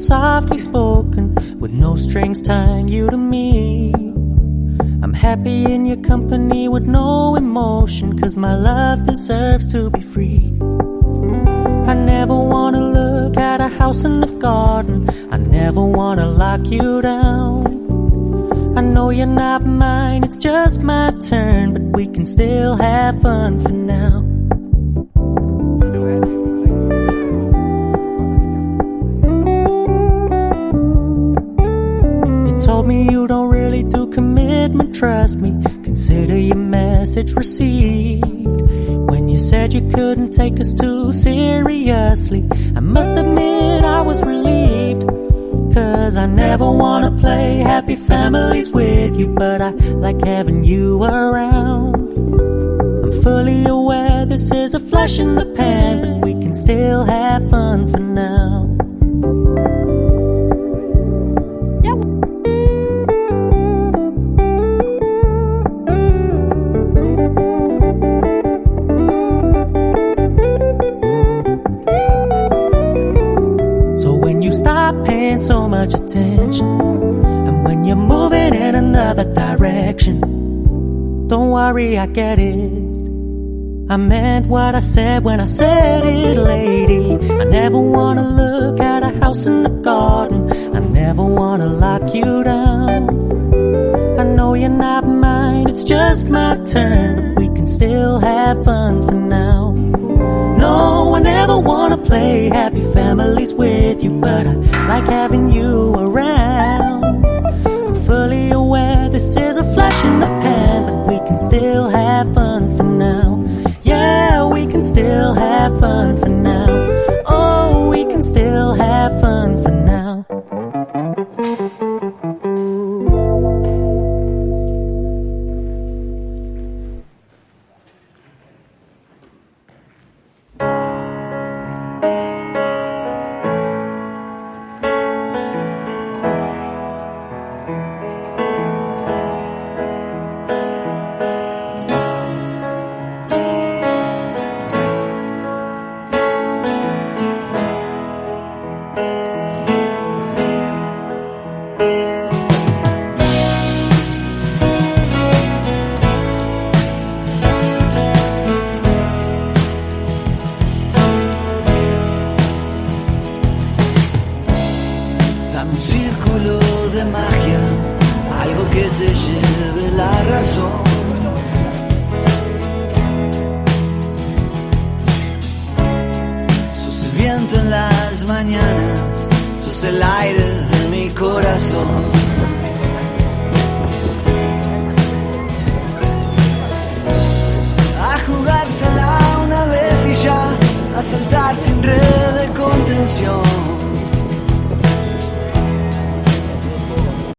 softly spoken, with no strings tying you to me. I'm happy in your company with no emotion, 'cause my love deserves to be free. I never wanna look at a house in the garden, I never wanna lock you down. I know you're not mine, it's just my turn, but we can still have fun for now. You told me you don't really do commitment, trust me, consider your message received. When you said you couldn't take us too seriously, I must admit I was relieved. 'Cause I never wanna play happy families with you, but I like having you around. I'm fully aware this is a flash in the pan, but we can still have fun for now. So much attention, and when you're moving in another direction, don't worry, I get it. I meant what I said when I said it, lady. I never wanna look at a house in the garden, I never wanna lock you down. I know you're not mine, it's just my turn, but we can still have fun for now. No, I never wanna play happy families with you, but I like having you around. I'm fully aware this is a flash in the pan, but we can still have fun for now. Yeah, we can still have fun for now. Oh, we can still have fun for now. A saltar sin red de contención.